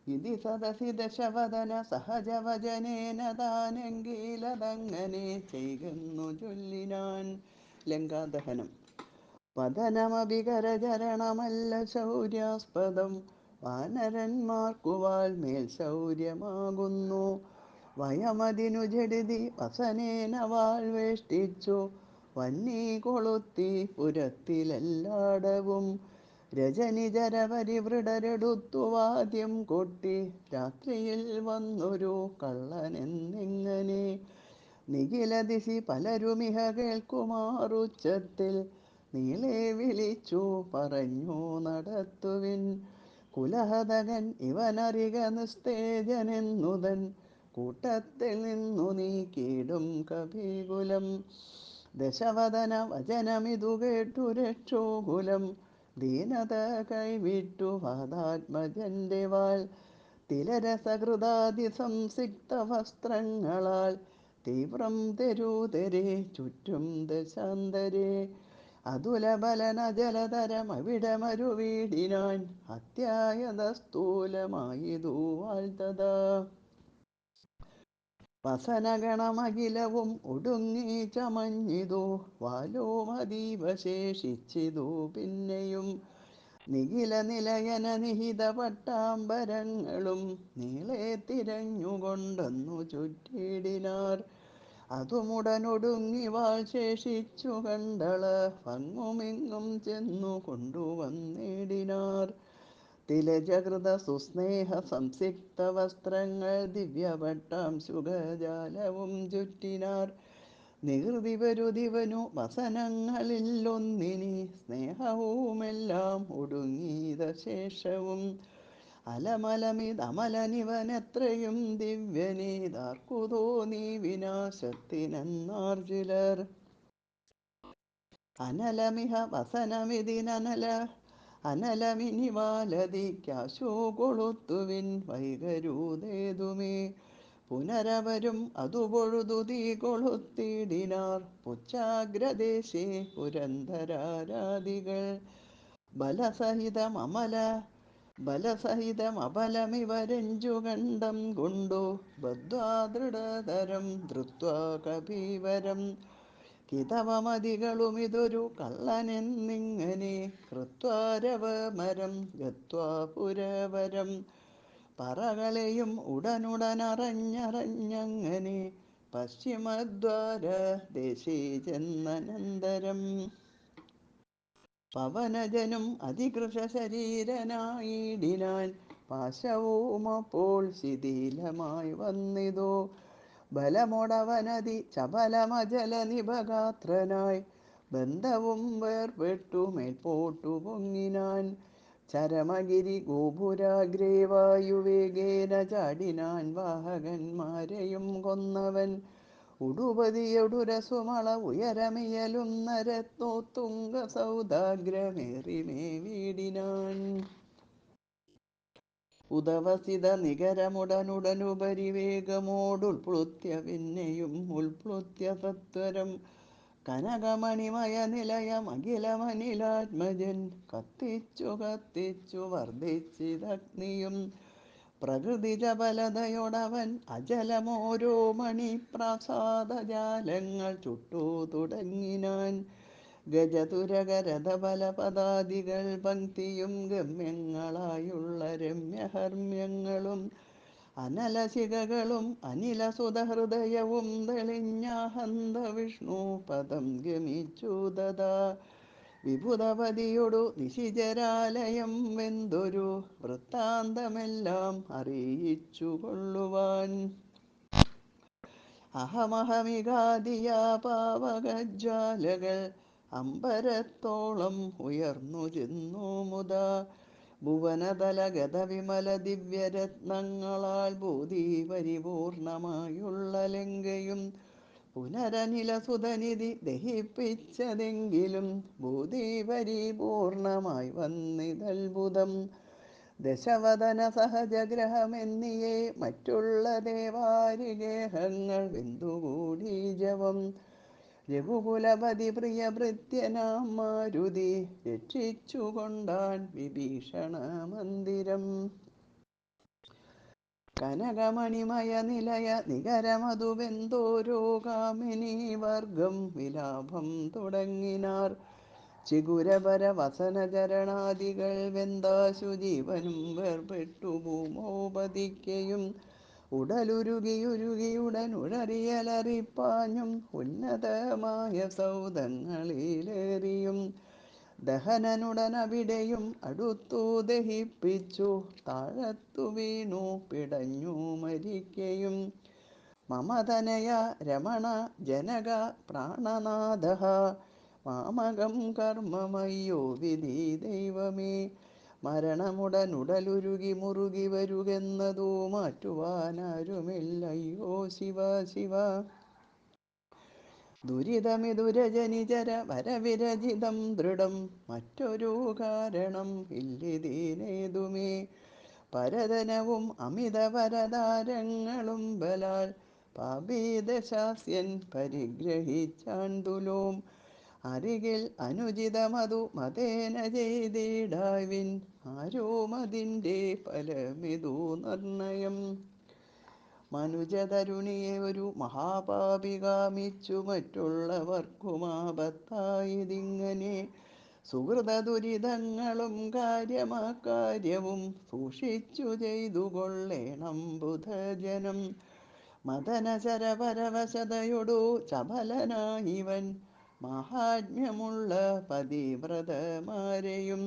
ഇതി സദസി ദശവദന സഹജവചനേന താനെങ്കിലതങ്ങനെ ചെയ്യുന്നു ചൊല്ലിനാൻ. ലങ്കാദഹനം. വദനമഭികരചരണമല്ല ശൗര്യാസ്പദം, വാനരന്മാർക്കു വാൽമേൽ ശൗര്യമാകുന്നു. വയമതിനു ജഡിതി വസനേന വാൾ വേഷ്ടിച്ചു, വന്നീ കൊളുത്തി പുരത്തിലെല്ലാടവും. രജനിചരപരിവൃഢരെടുത്തു വാദ്യം കൊട്ടി, രാത്രിയിൽ വന്നൊരു കള്ളനെന്നിങ്ങനെ. നിഖിലദിശി പലരുമിഹ കേൾക്കുമാറുച്ചത്തിൽ, നീളെ വിളിച്ചു പറഞ്ഞു നടത്തുവിൻ. കുലഹതകൻ ഇവനറിക നിസ്തേജനെന്നുതൻ, കൂട്ടത്തിൽ നിന്നു നീക്കിയിടും കപികുലം. ദശവദന വചനമിതു കേട്ടു രക്ഷോകുലം, ദീനത കൈവിട്ടു വാദാത്മജന്റെ വാൾ. തിലരസകൃതാതി സംസിക്ത വസ്ത്രങ്ങളാൽ, തീവ്രം തെരുതെരെ ചുറ്റും ദശാന്തരെ. അതുലബലനജലതരമവിടമരുവീടിനാൻ, അത്യായത സ്ഥൂലമായിതു വാൾ തഥാ. വസനഗണമഖിലവും ഒടുങ്ങി ചമഞ്ഞിതു, വാലും അതീവ ശേഷിച്ചിതു പിന്നെയും. നിഖില നിലയന നിഹിത പട്ടാംബരങ്ങളും, നീളെ തിരഞ്ഞുകൊണ്ടെന്നു ചുറ്റിടിനാർ. അതുമുടനൊടുങ്ങി വാൾ ശേഷിച്ചു കണ്ടള, അങ്ങുമിങ്ങും ചെന്നു കൊണ്ടുവന്നിടിനാർ. തിലജകൃത സുസ്നേഹ സംസിക്ത വസ്ത്രങ്ങൾ ദിവ്യപട്ടാം ശുഖജാലവും ചുറ്റിനാർ. നികൃതിവരുദിവനു വസനങ്ങളില്ലൊന്നിനി, സ്നേഹവുമെല്ലാം ഒടുങ്ങീതശേഷവും. അലമലമിതമലനിവനെത്രയും ദിവ്യനീതാർക്കു തോന്നി വിനാശത്തിനെന്നാർ ചിലർ. അനലമിഹ വസനമിതിനനല അനലമിനിവാലതിക്കാശു കൊളുത്തുവിൻ, വൈകരുതേതുമേ. പുനരവരും അതുപൊഴുതു തീ കൊളുത്തിടിനാർ, പുച്ഛാഗ്രദേശേ പുരന്ധരാരാദികൾ. ബലസഹിതമബലമിവരഞ്ചുകണ്ഠം കൊണ്ടു, ബദ്ധ്വാ ദൃഢതരം ധൃത്വാ കപീവരം. കിതവമതികളുമിതൊരു കള്ളനെന്നിങ്ങനെ, കൃത്വാരവമരം ഗത്വാ പുരവരം. പറകളെയും ഉടനുടനറഞ്ഞങ്ങനെ, പശ്ചിമദ്വാരദേശേ ചെന്നനന്തരം. പവനജനും അതികൃശരീരനായിടിനാൻ, പാശവുമപ്പോൾ ശിഥിലമായി വന്നിതു. ബലമൊടവനതി ചപലമജലനിഭഗാത്രനായി, ബന്ധവും വേർപെട്ടു മേൽപോട്ടു പൊങ്ങിനാൻ. ചരമഗിരി ഗോപുരാഗ്രേ വായുവേഗേന ചാടിനാൻ, വാഹകന്മാരെയും കൊന്നവൻ. ഉടുപതിയൊടുരസുമള ഉയരമിയലുന്ന രത്നോത്തുംഗ സൗദാഗ്രമേറിമേവിടിനാൻ. ഉദവസിത നികരമുടനുടനുപരിവേഗമോടുൽപ്ലുത്യ പിന്നെയും ഉൽപ്ലുത്യ സത്വരം. കനകമണിമയ നിലയമഖിലമനിലാത്മജൻ, കത്തിച്ചു കത്തിച്ചു വർദ്ധിച്ചിതഗ്നിയും. പ്രകൃതിജബലതയൊടവൻ അചലമോരോ മണിപ്രാസാദജാലങ്ങൾ ചുട്ടു തുടങ്ങിനാൻ. ഗജതുരകരഥബലപദാദികൾ പങ്ക്തിയും ഗമ്യങ്ങളായുള്ള രമ്യഹർമ്മ്യങ്ങളും, അനലശിഖകളും അനിലസുതഹൃദയവും തെളിഞ്ഞാഹന്ത വിഷ്ണു പദം ഗമിച്ചു തഥാ. വിബുധപതിയൊടു നിശിചരാലയം വെന്തൊരു വൃത്താന്തമെല്ലാം അറിയിച്ചു കൊള്ളുവാൻ. അഹമഹമികാദിയാ പാവകജ്വാലകൾ അമ്പരത്തോളം ഉയർന്നു ചെന്നു മുതാ. ഭുവനതലഗത ദിവ്യരത്നങ്ങളാൽ ഭൂതി പരിപൂർണമായുള്ള ലങ്കയും, പുനരനിലസുതനിധി ദഹിപ്പിച്ചതെങ്കിലും ഭൂതി പരിപൂർണമായി വന്നിതത്ഭുതം. ദശവദന സഹജഗ്രഹമെന്നിയേ മറ്റുള്ള ദേവാരിഗേഹങ്ങൾ വെന്തുകൂടി ജവം. രഘുകുലപതി പ്രിയഭൃത്യനാം മാരുതി, രക്ഷിച്ചു കൊണ്ടാൻ വിഭീഷണ മന്ദിരം. കനകമണിമയ നിലയ നികരമതുവെന്തോരോ കാമിനി വർഗം വിലാപം തുടങ്ങിനാർ. ചിഗുരപര വസനചരണാദികൾ വെന്താശു ജീവനും വേർപെട്ടു ഭൂമോപതിക്കയും ഉടലുരുകിയുരുകിയുടനുഴറിയലറിപ്പാഞ്ഞും ഉന്നതമായ സൗധങ്ങളിലേറിയും ദഹനനുടനവിടെയും അടുത്തു ദഹിപ്പിച്ചു താഴത്തു വീണു പിടഞ്ഞു മരിക്കയും മമതനയ രമണ ജനക പ്രാണനാഥ മാമകം കർമ്മമയ്യോ വിധി ദൈവമേ. മരണമുടനുടലുരുകി മുറുകി വരുകെന്നതു മാറ്റുവാനാരുമില്ലയ്യോ ശിവ ശിവ. ദുരിതമിതുരജനിചര വരവിരചിതം ദൃഢം മറ്റൊരു കാരണം ഇല്ലിതിനേതുമേ. പരതനവും അമിതപരതാരങ്ങളും ബലാൽ പാപീദശാസ്യൻ പരിഗ്രഹിച്ചാൻ തുലോം. അരികിൽ അനുചിതമതു മതേന ചെയ്തിടാവിൻ ആരുമതിൻ്റെ ഫലമിതു നിർണയം. മനുജതരുണിയെ ഒരു മഹാപാപി കാമിച്ചു മറ്റുള്ളവർക്കുമാപത്തായതിങ്ങനെ. സുഹൃത ദുരിതങ്ങളും കാര്യമാകാര്യവും സൂക്ഷിച്ചു ചെയ്തു കൊള്ളേണം ബുധജനം. മദനശരപരവശതയൊടു ചപലനായിവൻ മാഹാത്മ്യമുള്ള പതിവ്രതമാരെയും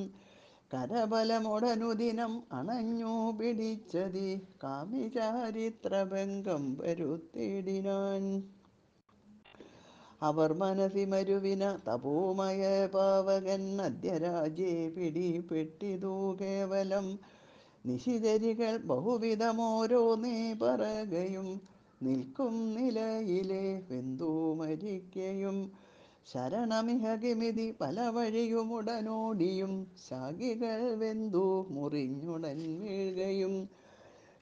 കരബലമുടനുദിനം അണഞ്ഞു പിടിച്ചതി കാമിചാരിത്രഭംഗം വരുത്തിടിനാൻ. അവർ മനസ്സിമരുവിന തപോമയ പാവകൻ മധ്യരാജ്യേ പിടിപെട്ടിതു കേവലം. നിശിചരികൾ ബഹുവിധമോരോന്നേ പറകയും നിൽക്കും നിലയിലെ വെന്തു മരിക്കയും. ശരണമിഹ കിമിതി പല വഴിയുമുടനോടിയും ശാഖികൾ വെന്തു മുറിഞ്ഞുടൻ വീഴുകയും.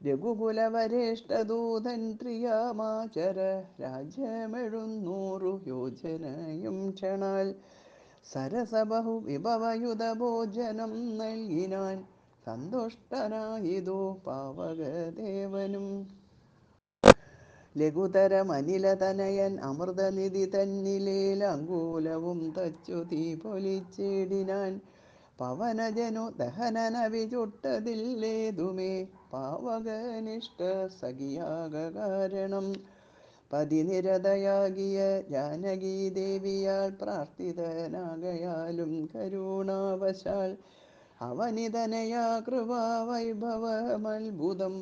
രഘുകുലവരേഷ്ടദൂതൻ ത്രിയാമാചര രാജ്യമെഴുന്നൂറു യോജനയും ക്ഷണാൽ സരസബഹു വിഭവയുധ ഭോജനം നൽകിനാൻ സന്തുഷ്ടനായിതു പാവകദേവനും. ലഘുതരമനിലതനയൻ അമൃതനിധി തന്നിലേലങ്കൂലവും തച്ചു തീ പൊലിച്ചിടിനാൻ. പവനജനു ദഹനനവി ചുട്ടതില്ലേതുമേ പാവകനിഷ്ഠ സഖിയാക കാരണം. പതിനിരതയാകിയ ജാനകീദേവിയാൽ പ്രാർത്ഥിതനാകയാലും കരുണാവശാൽ അവനിതനയാ കൃപാവൈഭവമത്ഭുതം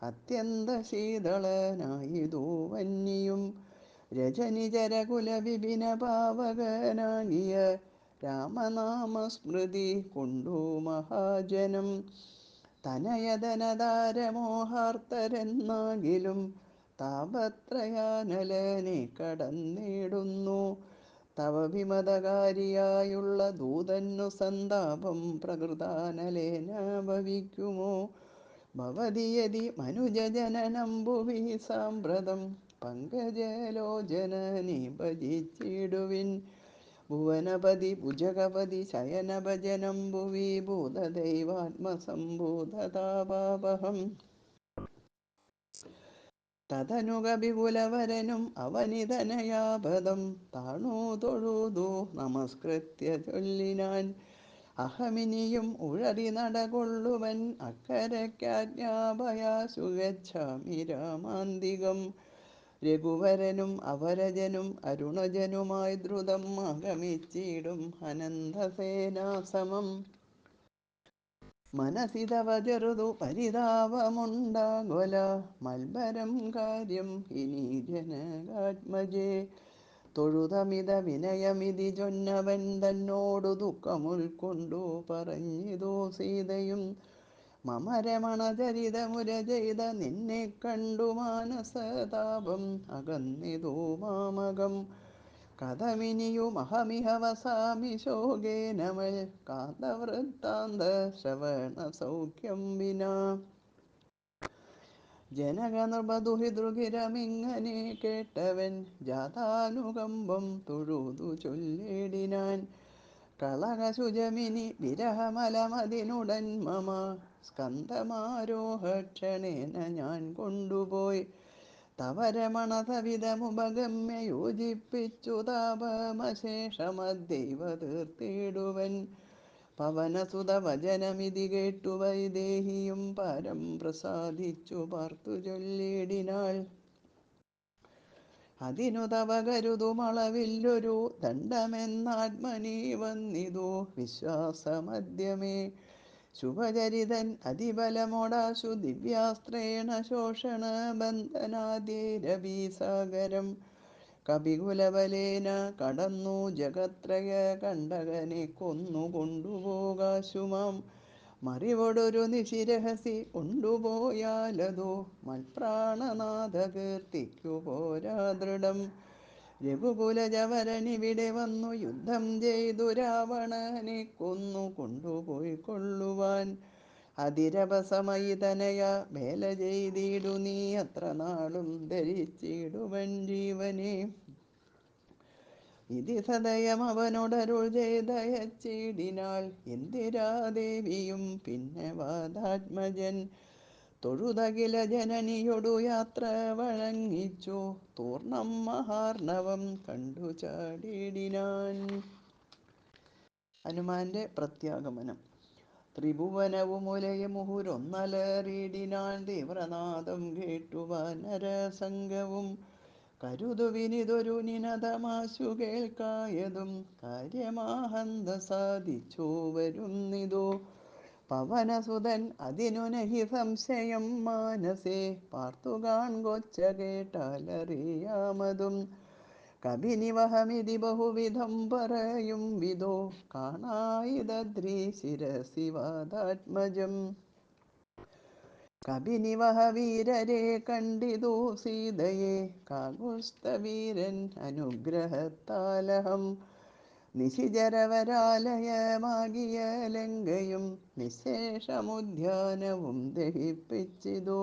അത്യന്ത ശീതളനായിതു വന്നിയും. രജനിചരകുലവിപിന പാവകനാകിയ രാമനാമസ്മൃതി കൊണ്ടു മഹാജനം തനയധനധാരമോഹാർത്തരെന്നാകിലും താപത്രയാനലനെ കടന്നിടുന്നു. തവ വിമതകാരിയായുള്ള ദൂതന്നു സന്താപം പ്രകൃതാനലേന ഭവിക്കുമോ. ഭവതി യതി മനുജജനനം ഭുവി സാമ്പ്രതം പങ്കജലോചനനെ ഭജിച്ചിടുവിൻ. ഭുവനപതി ഭുജഗപതി ശയനഭജനം ഭുവി ഭൂതദൈവാത്മസംഭൂതതാപാപഹം. തതനു കപികുലവരനും അവനിതനയാപദം താണു തൊഴുതു നമസ്കൃത്യ ചൊല്ലിനാൻ. അഹമിനിയും ഉഴറി നടകൊള്ളുവൻ അക്കരയ്ക്കാജ്ഞാപയാശു ഗച്ഛാമി രാമാന്തികം. രഘുവരനും അവരജനും അരുണജനുമായി ദ്രുതം ആഗമിച്ചിടും അനന്തസേനാസമം. മനസിതവ ചെറുതു പരിതാപമുണ്ടാകൊല മൽബരം കാര്യം ഇനി ജനകാത്മജേ. തൊഴുതമിത വിനയമിതി ചൊന്നവൻ തന്നോടു ദുഃഖമുൾക്കൊണ്ടു പറഞ്ഞിതു സീതയും. മമ രമണചരിതമുര ചെയ്ത നിന്നെ കണ്ടു മാനസതാപം അകന്നിതു മാമകം. കഥമിനിയുമഹമിഹ വസാമി ശോകേനമൽ കാന്തവൃത്താന്ത ശ്രവണ സൗഖ്യം വിനാ. ജനകനൃപദുഹിതൃഗിരമിങ്ങനെ കേട്ടവൻ ജാതാനുകമ്പം തൊഴുതു ചൊല്ലിടിനാൻ. കളകശുചമിനി വിരഹമലമതിനുടൻ മമ സ്കന്ധമാരോഹക്ഷണേന ഞാൻ കൊണ്ടുപോയി തവ രമണസവിധമുപഗമ്യ യോജിപ്പിച്ചു താപമശേഷമദ്ദൈവ തീർത്തിടുവൻ. പവനസുതവചനമിതി കേട്ടു വൈദേഹിയും പരം പ്രസാദിച്ചു പാർത്തു ചൊല്ലിടിനാൾ. അതിനു തവ കരുതുമളവില്ലൊരു ദണ്ഡമെന്നാത്മനി വന്നിതു വിശ്വാസമദ്യമേ. ശുഭചരിതൻ അതിബലമോടാശു ദിവ്യാസ്ത്രേണ ശോഷണ ബന്ധനാദ്യൈരവീസാഗരം കപികുലബലേന കടന്നു ജഗത്രയ കണ്ടകനെ കൊന്നു കൊണ്ടുപോകാശുമാം. മറിവൊടൊരു നിശിരഹസി കൊണ്ടുപോയാലതു മൽപ്രാണനാഥ കീർത്തിക്കു പോരാ ദൃഢം. രഘുകുലജവരനിവിടെ വന്നു യുദ്ധം ചെയ്തു രാവണനെ കൊന്നു കൊണ്ടുപോയി കൊള്ളുവാൻ. അതിരഭസമയി തനയ വേല ചെയ്തിടു നീ അത്ര നാളും ധരിച്ചിടുവൻ ജീവനെ. ഇതി സദയം അവനോടരുൾ ചെയ്തയച്ചിടിനാൾ ഇന്ദിരാദേവിയും പിന്നെ വാതാത്മജൻ. തൊഴുതകില ജനനിയൊടു യാത്ര വഴങ്ങിച്ചു തൂർണം മഹാർണവം കണ്ടു ചാടിടിനാൻ. ഹനുമാന്റെ പ്രത്യാഗമനം. ത്രിഭുവനവും ഉലയമുഹുരൊന്നലറിയിടിനാൻ തീവ്രനാദം കേട്ടു വാനരസംഘവും. കരുതുവിനിതൊരു നിനതമാശു കേൾക്കായതും കാര്യമാഹന്ത സാധിച്ചു വരുന്നിതു. പവനസുതൻ അതിനു നഹി സംശയം മാനസേ പാർത്തു കാൺകൊച്ച കേട്ടാലറിയാമതും. കപിനിവഹമിതി ബഹുവിധം പറയും വിധോ കാണായിതദ്രി ശിരസി വാതാത്മജം. കപിനിവഹ വീരരെ കണ്ടിതു സീതയെ കാകുസ്തവീരൻ അനുഗ്രഹത്താലഹം. നിശിചരവരാലയമാകിയ ലങ്കയും നിശേഷമുദ്യാനവും ദഹിപ്പിച്ചിതു.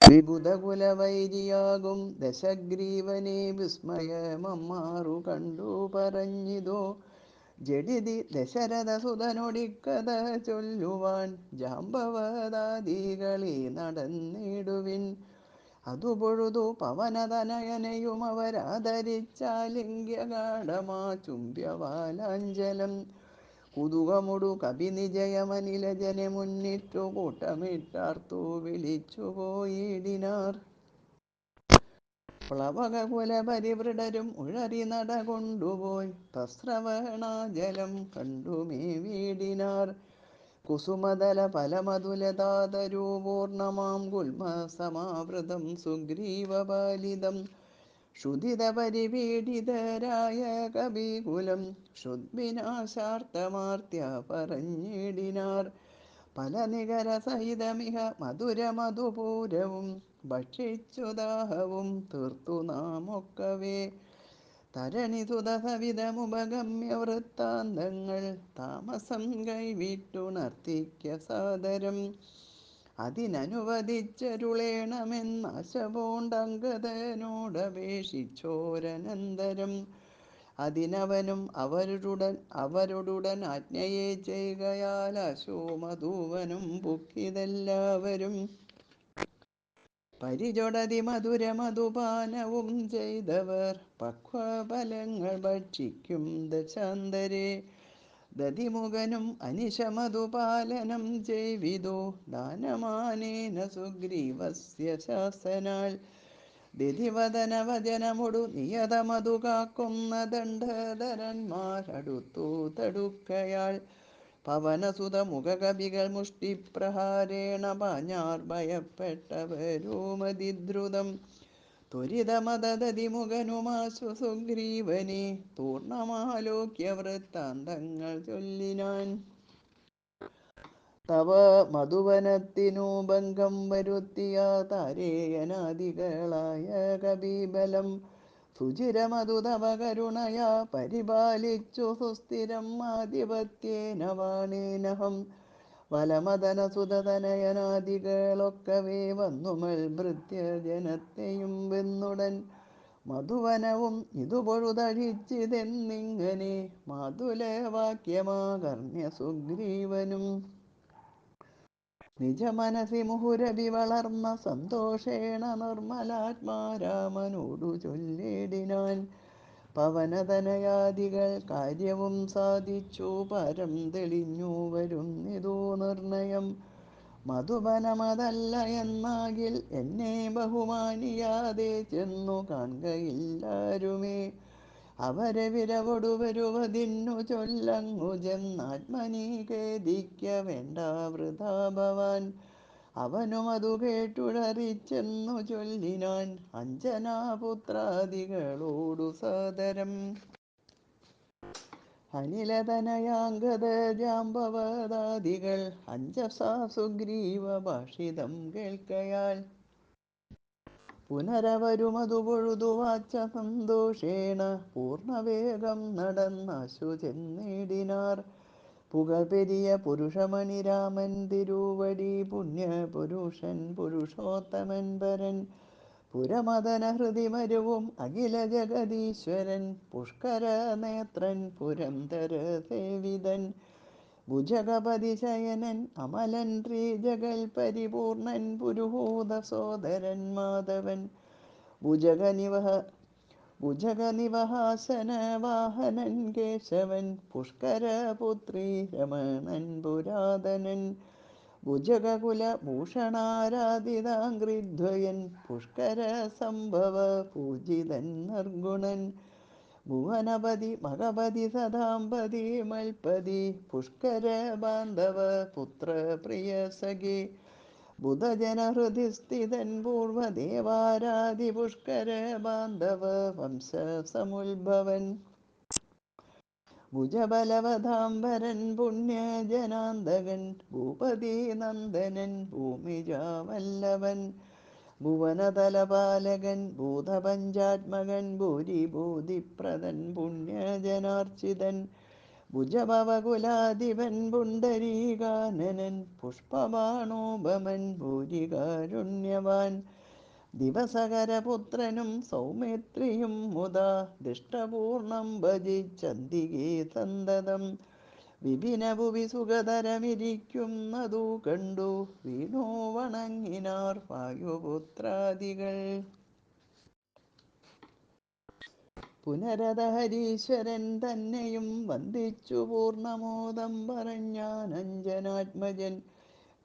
വിബുധകുലവൈരിയാകും ദശഗ്രീവനെ വിസ്മയമമ്മാറു കണ്ടു പറഞ്ഞിതു. ജഡിതി ദശരഥസുതനൊടിക്കഥ ചൊല്ലുവാൻ ജാമ്പവതാദികളെ നടന്നിടുവിൻ. അതുപൊഴുതു പവനതനയനെയും അവരാദരിച്ചാലിംഗ്യഗാഢമാ ചുംബ്യവാലാഞ്ചലം. കുതുകമൊടു കപിനിജയമനിലജനെ മുന്നിട്ടു കൂട്ടമിട്ടാർത്തു വിളിച്ചു പോയിടിനാർ. പ്ലവകകുലപരിവൃഢരും ഉഴറി നടകൊണ്ടുപോയി തസ്രവണാജലം കണ്ടുമേവിടിനാർ. കുസുമദല ഫലമധുലതാതരൂപൂർണമാം ഗുൽമസമാവൃതം സുഗ്രീവപാലിതം. ക്ഷുധിതപരിപീഡിതരായ കപികുലം ക്ഷുദ്വിനാശാർത്തമാർത്യ പറഞ്ഞിടിനാർ. ഫലനികരസഹിതമിഹ മധുരമധുപൂരവും ഭക്ഷിച്ചു ദാഹവും തീർത്തു നാമൊക്കവേ. തരണിസുതസവിധമുപഗമ്യ വൃത്താന്തങ്ങൾ താമസം കൈവിട്ടുണർത്തിക്ക സാദരം. അതിനനുവദിച്ചരുളേണമെന്നാശപൂണ്ടങ്കദനോടപേക്ഷിച്ചോരനന്തരം. അതിനവനും അവരോടുടൻ ആജ്ഞയെ ചെയ്കയാലാശു മധുവനും പുക്കിതെല്ലാവരും. പരിചൊടതിമധുരമധുപാനവും ചെയ്തവർ പക്വഫലങ്ങൾ ഭക്ഷിക്കും ദശാന്തരേ. ദധിമുഖനും അനിശമധുപാലനം ചെയ്വിതു ദാനമാനേന സുഗ്രീവസ്യ ശാസനാൽ. ദധിവദനവചനമൊടു നിയതമധു കാക്കുന്ന ദണ്ഡധരന്മാരടുത്തു തടുക്കയാൽ. പവനസുതമുഖകപികൾ മുഷ്ടിപ്രഹാരേണ പാഞ്ഞാർ ഭയപ്പെട്ടവരുമതിദ്രുതം. ത്വരിതമതദതിമുഖനുമാശു സുഗ്രീവനെ പൂർണ്ണമാലോക്യ വൃത്താന്തങ്ങൾ ചൊല്ലിനാൻ. തവ മധുവനത്തിനു ഭംഗം വരുത്തിയ താരേയനാദികളായ കപിബലം. സുചിരമധു തവ കരുണയാ പരിപാലിച്ചു സുസ്ഥിരം ആധിപത്യേന വാണേനഹം. വലമദനസുതതനയനാദികളൊക്കവേ വന്നുമൽഭൃത്യ ജനത്തെയും വെന്നുടൻ. മധുവനവും ഇതുപൊഴുതഴിച്ചിതെന്നിങ്ങനെ മാതുലവാക്യമാകർണ്യ സുഗ്രീവനും. നിജമനസി മുഹുരവി വളർന്ന സന്തോഷേണ നിർമ്മലാത്മാരാമനോടു ചൊല്ലിടിനാൻ. പവനതനയാദികൾ കാര്യവും സാധിച്ചു പരം തെളിഞ്ഞു വരുന്നിതു നിർണയം. മധുബനമതല്ല എന്നാകിൽ എന്നെ ബഹുമാനിയാതെ ചെന്നു കാൺകയില്ലാരുമേ. അവരെ വിരവൊടു വരുവതിന്നു ചൊല്ലങ്ങു ചെന്നാത്മനി ഖേദിക്ക വേണ്ട വൃഥാ ഭവാൻ. അവനും അതു കേട്ടുഴറിച്ചെന്നു ചൊല്ലിനാൻ അഞ്ജനാപുത്രാദികളോടു സാദരം. അനിലതനയാംഗത ജാമ്പവതാദികൾ അഞ്ജസാ സുഗ്രീവ ഭാഷിതം കേൾക്കയാൽ. പുനരവരുമതു പൊഴുതു വാച്ച സന്തോഷേണ പൂർണ്ണവേഗം നടന്നാശു ചെന്നിടിനാർ. പുകപെരിയ പുരുഷമണി രാമൻ തിരുവടി പുണ്യപുരുഷൻ പുരുഷോത്തമൻ പരൻ. പുരമദന ഹൃതിമരുവും അഖില ജഗദീശ്വരൻ പുഷ്കര നേത്രൻ പുരന്തര സേവിതൻ. ഭുജഗപതി ശയനൻ അമലൻ ശ്രീജഗൽ പരിപൂർണൻ പുരുഹൂത സോദരൻ മാധവൻ. ഭുജഗനിവഹാസന വാഹനൻ കേശവൻ പുഷ്കരപുത്രി രമണൻ പുരാതനൻ. ഭുജഗകുലഭൂഷണാരാധിതാംഘ്രിദ്വയൻ പുഷ്കര സംഭവ പൂജിതൻ നിർഗുണൻ. ഭുവനപതി മഹപതി സദാംപതി മൽപതി പുഷ്കര ബാന്ധവ പുത്ര പ്രിയ സഖി. ബുധജനഹൃദി സ്ഥിതൻ പൂർവദേവാരാധി പുഷ്കര ബാന്ധവ വംശ സമുത്ഭവൻ. ഭുജബലവതാംബരൻ പുണ്യജനാന്തകൻ ഭൂപതി നന്ദനൻ ഭൂമിജാവല്ലഭൻ. ഭുവനതലപാലകൻ ഭൂതപഞ്ചാത്മകൻ ഭൂരിഭൂതിപ്രദൻ പുണ്യജനാർച്ചിതൻ. ഭുജഭവകുലാധിപൻ പുണ്ഡരീകാനനൻ പുഷ്പബാണോപമൻ ഭൂരികാരുണ്യവാൻ. ദിവസകരപുത്രനും സൗമിത്രിയും മുദാ ദൃഷ്ടപൂർണം ഭജിച്ചന്തികേ സന്തതം. വിപിനഭുവി സുഖതരമിരിക്കുന്നതു കണ്ടു വീണു വണങ്ങിനാർ വായുപുത്രാദികൾ. പുനരത ഹരീശ്വരൻ തന്നെയും വന്ദിച്ചു പൂർണ്ണമോദം പറഞ്ഞാനഞ്ജനാത്മജൻ.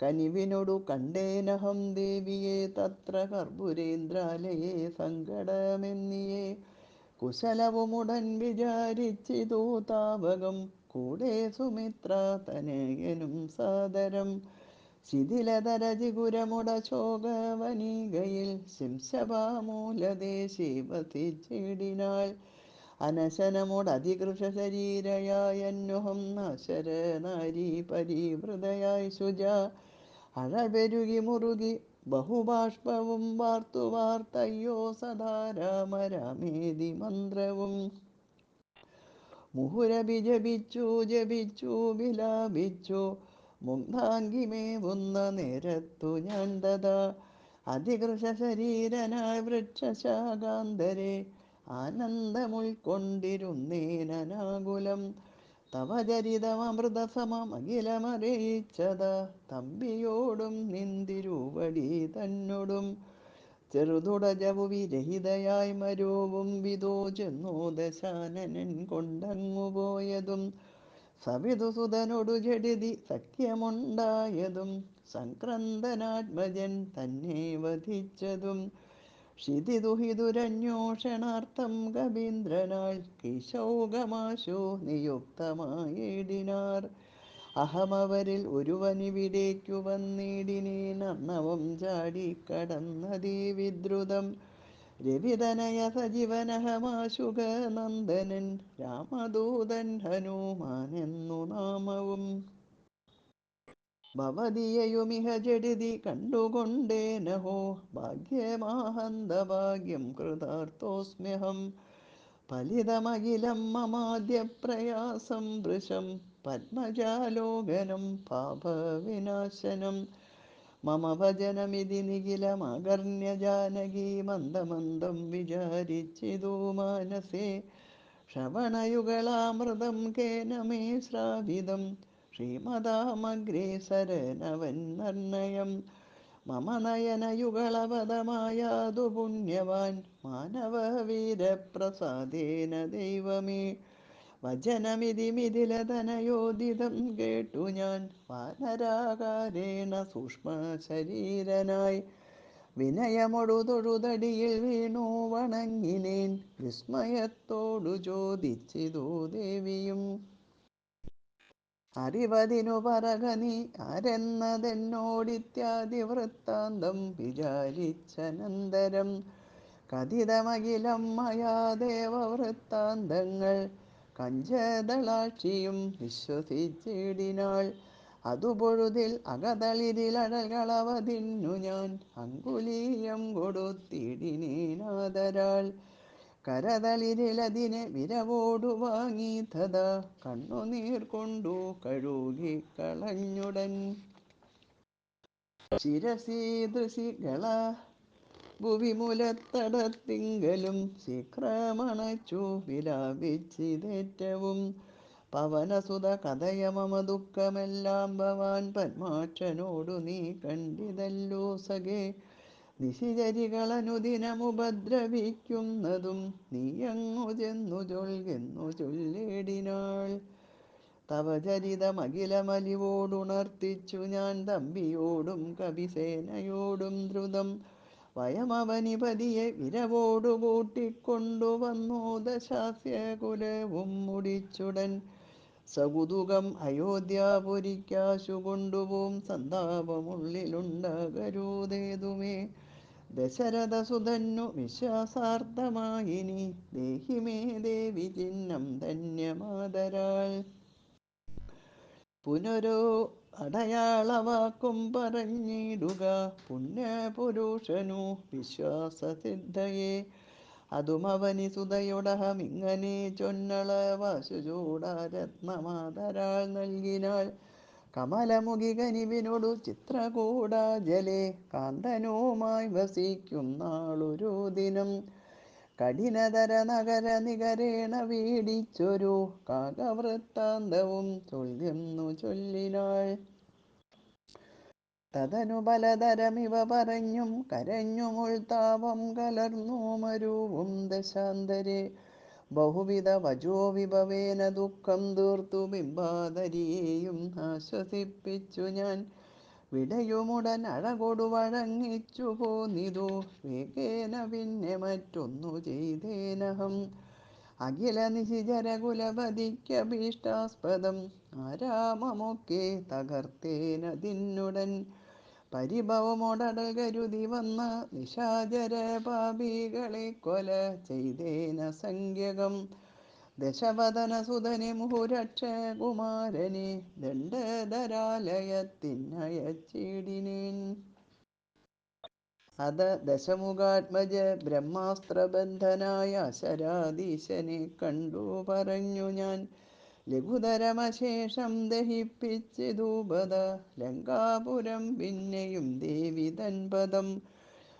കനിവിനൊടു കണ്ടേനഹം ദേവിയെ തത്ര കർപ്പുരേന്ദ്രാലയെ സങ്കടമെന്നിയേ. കുശലവുമുടൻ വിചാരിച്ചിതു താവകം കൂടെ സുമിത്ര തനയനും സാദരം. ശിഥിലതരജിഗുരമുട ശോകവനികയിൽ ശിംശപാമൂലദേശേ വസിച്ചിടിനാൾ. അനശനമുടതികൃഷ ശരീരയായന്വഹം നാശര നാരീ പരിവൃതയായി ശുച. അഴൽ പെരുകി മുറുകി ബഹുബാഷ്പവും വാർത്തു വാർത്തയ്യോ സദാ രാമ രാമേതി മന്ത്രവും. മുഹുരഭി ജപിച്ചു ജപിച്ചു വിലാപിച്ചു മുഗ്ധാംഗിമേവുന്ന നേരത്തു ഞാൻ തഥാ. അതികൃഷ ശരീരനായ വൃക്ഷശാഖാന്തരെ ആനന്ദമുൾക്കൊണ്ടിരുന്നേനനാകുലം. തവ ചരിതമൃതസമഖിലമറിയിച്ചതാ തമ്പിയോടും നിന്തിരുവടി തന്നോടും. ചെറുതുടജവു വിരഹിതയായി മരുവും വിധോ ചെന്നു ദശാനനൻ കൊണ്ടങ്ങു പോയതും. സവിതുസുതനൊടു ജഡിതി സഖ്യമുണ്ടായതും സംക്രന്ദനാത്മജൻ തന്നെ വധിച്ചതും. ക്ഷിതിദുഹിതുരന്വേഷണാർത്ഥം കവീന്ദ്രനാൽ കിശൗകമാശു നിയുക്തമായിടിനാർ. അഹമവരിൽ ഒരുവനിവിടേക്കു വന്നിടിനേൻ അർണവം ചാടിക്കടന്നതീ വിദ്രുതം. രവിതനയ സജീവനഹമാശുക നന്ദനൻ രാമദൂതൻ ഹനുമാനെന്നു നാമവും. ഭവതിയയുമിഹ ജഡിതി കണ്ടുകൊണ്ടേനഹോ ഭാഗ്യമാഹന്തഭാഗ്യം കൃതാർത്ഥോസ്മ്യഹം. ഫലിതമഖിലം മമാദ്യ പ്രയാസം വൃശം പത്മജാലോകനം പാപവിനാശനം. മമ ഭജനമിതി നിഖിലമകർണ്യ ജാനകി മന്ദമന്ദം വിചാരിച്ചിതു മാനസേ. ശ്രവണയുഗളാമൃതം കേന മേ ശ്രാവിതം ശ്രീമതാമഗ്രേസരനവൻ നിർണയം മമ നയനയുഗളപദമായാതു പുണ്യവാൻ മാനവവീരപ്രസാദേന ദൈവമേ വചനമിതി മിഥിലതനയോദിതം കേട്ടു ഞാൻ വാനരാകാരേണ സൂക്ഷ്മശരീരനായി വിനയമൊടു തൊഴുതടിയിൽ വീണു വണങ്ങിനേൻ വിസ്മയത്തോടു ചോദിച്ചിതു ദേവിയും അറിവതിനു പറക നീ ആരെന്നതെന്നോടിത്യാദി വൃത്താന്തം വിചാരിച്ചനന്തരം കഥിതമഖിലം മയാ ദേവവൃത്താന്തങ്ങൾ കഞ്ചദളാക്ഷിയും വിശ്വസിച്ചിടിനാൾ അതുപൊഴുതിൽ അകതളിരിലഴകളവതിന്നു ഞാൻ അങ്കുലീയം കൊടുത്തിടിനേനാദരാൾ കരതളിരിലതിനെ വിരവോടു വാങ്ങി തഥാ കണ്ണുനീർ കൊണ്ടു കഴുകിക്കളഞ്ഞുടൻ ശിരസീദൃശികള ഭുവിമുലത്തടത്തിങ്കലും ശീഘ്രമണച്ചു വിലാപിച്ചിതേറ്റവും പവനസുത കഥയ മമ ദുഃഖമെല്ലാം ഭവാൻ പത്മാക്ഷനോടു നീ കണ്ടിതല്ലോ സഖേ നിശിചരികളനുദിനമുപദ്രവിക്കുന്നതും നീയങ്ങു ചെന്നു ചൊൽകെന്നു ചൊല്ലിടിനാൾ തവ ചരിതമഖിലമലിവോടുണർത്തിച്ചു ഞാൻ തമ്പിയോടും കവിസേനയോടും ദ്രുതം വയമവനിപതിയെ വിരവോടു കൂട്ടിക്കൊണ്ടുവന്നു ദശാസ്യകുലവും മുടിച്ചുടൻ സകുതുകം അയോധ്യാപുരിക്കാശു കൊണ്ടുപോം സന്താപമുള്ളിലുണ്ടകരുതേതുമേ ദശരഥസുതന്നു വിശ്വാസാർത്ഥമായിനി ദേഹിമേ ദേവി ചിഹ്നം ധന്യമാതരാൾ പുനരോ അടയാളവാക്കും പറഞ്ഞിടുക പുണ്യപുരുഷനു വിശ്വാസസിദ്ധയെ അതുമവനി സുതയുടഹമിങ്ങനെ ചൊന്നളവാശു ചൂടാരത്നമാതരാൾ നൽകിനാൾ കമലമുഖി കനിവിനോടു ചിത്രകൂടാജലെ കാന്തനുമായി വസിക്കുന്നാളൊരു ദിനം കഠിനതര നഗര നികരേണ വീടിച്ചൊരു കാകവൃത്താന്തവും ചൊല്ലുന്നു ചൊല്ലിനാൾ തതനു പലതരമിവ പറഞ്ഞും കരഞ്ഞും ഉൾത്താപം കലർന്നു മരുവും ദശാന്തരെ ബഹുവിധ വചോ വിഭവേന ദുഃഖം തീർത്തു ബിംബാധരിയെയും ആശ്വസിപ്പിച്ചു ഞാൻ വിടയുമുടൻ അഴകൊടു വഴങ്ങിച്ചു പോന്നിതു വേഗേന പിന്നെ മറ്റൊന്നു ചെയ്തേനഹം അഖില നിശിചരകുലപതിക്കഭീഷ്ടാസ്പദം ആരാമമൊക്കെ തകർത്തേനതിന്നുടൻ പരിഭവമോടടൽ കരുതി വന്ന നിശാചര പാപികളെ കൊല ചെയ്തേന സംഖ്യകം ദശവദനസുതനെ മുഹുരക്ഷകുമാരനെ ദണ്ഡധരാലയത്തിനയച്ചിടിനേൻ അത ദശമുഖാത്മജ ബ്രഹ്മാസ്ത്രബന്ധനായ ശരാധീശനെ കണ്ടു പറഞ്ഞു ഞാൻ ലഘുതരമശേഷം ദഹിപ്പിച്ചിതൂപത ലങ്കാപുരം പിന്നെയും ദേവി തൻപദം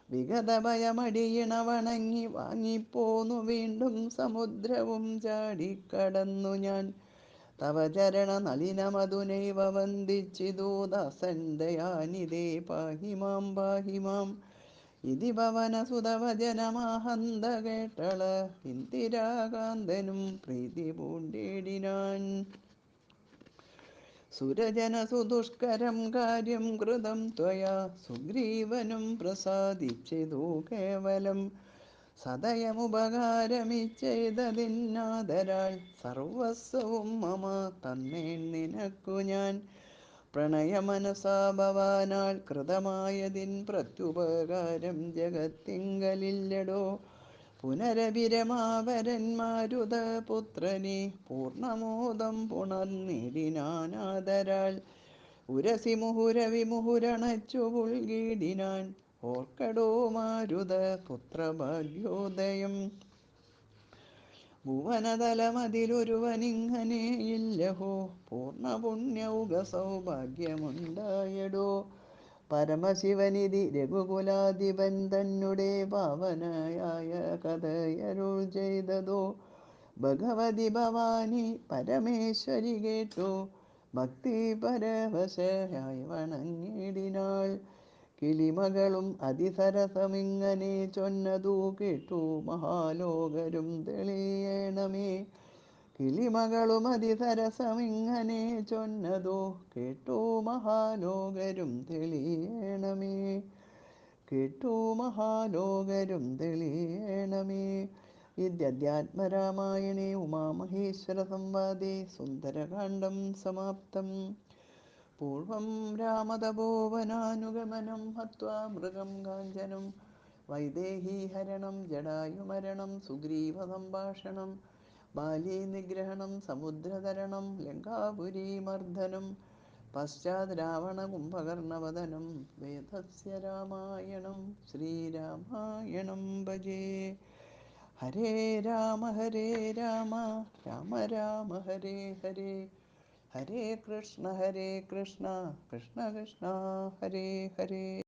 വിഗതഭയമടിയിണ വണങ്ങി വാങ്ങിപ്പോന്നു വീണ്ടും സമുദ്രവും ചാടിക്കടന്നു ഞാൻ തവ ചരണ നളിനമധുനൈവ വന്ദിച്ചിതു ദാസൻ ദയാനിധേ പാഹിമാം പാഹിമാം ഇതി പവനസുതവചനമാഹന്ത കേട്ടള ഇന്ദിരാകാന്തനും പ്രീതി പൂണ്ടിടിനാൻ സുരജനസുദുഷ്കരം കാര്യം കൃതം ത്വയാ സുഗ്രീവനും പ്രസാദിച്ചിതു കേവലം സദയമുപകാരമിച്ചെയ്തതിന്നാദരാൽ സർവസ്വവും മമ തന്നേൻ നിനക്കു ഞാൻ പ്രണയമനസാ ഭവാനാൽ കൃതമായതിൻ പ്രത്യുപകാരം ജഗത്തിങ്കലില്ലടോ പുനരഭിരമാവരന്മാരുതപുത്രനെ പൂർണ്ണമോദം പുണർന്നിടിനാനാദരാൽ ഉരസി മുഹുരവിമുഹുരണച്ചു പുൽകിടിനാൻ ഓർക്കടോ മാരുത പുത്രഭാഗ്യോദയം ഭുവനതലമതിലൊരുവനിങ്ങനെയില്ലഹോ പൂർണ്ണപുണ്യൗക സൗഭാഗ്യമുണ്ടായടോ പരമശിവനിധി രഘുകുലാധിപൻ തന്നെ പാവനയായ കഥയരുൾ ചെയ്തതോ ഭഗവതി ഭവാനി പരമേശ്വരി കേട്ടോ ഭക്തി പരവശയായി വണങ്ങിടിനാൾ. കിളിമകളും അതിസരസമിങ്ങനെ ചൊന്നതു കേട്ടു മഹാലോകരും തെളിയണമേ. കിളിമകളും അതിസരസമിങ്ങനെ ചൊന്നതു കേട്ടു മഹാലോകരും തെളിയണമേ. കേട്ടു മഹാലോകരും തെളിയണമേ. ഇത്യധ്യാത്മരാമായണേ ഉമാമഹേശ്വര സംവാദേ സുന്ദരകാണ്ഡം സമാപ്തം. പൂർവം രാമതപോവനാനുഗമനം ഹത്വാ മൃഗം കാഞ്ചനം വൈദേഹീഹരണം ജടായുമരണം സുഗ്രീവസംഭാഷണം ബാലീ നിഗ്രഹണം സമുദ്രതരണം ലങ്കാപുരീമർദ്ദനം പശ്ചാത് രാവണകുംഭകർണവദനം വേദസ്യ രാമായണം ശ്രീരാമായണം ഭജേ. ഹരേ രാമ രാമ രാമ ഹരേ ഹരേ, ഹരേ കൃഷ്ണ കൃഷ്ണ കൃഷ്ണ ഹരേ ഹരേ.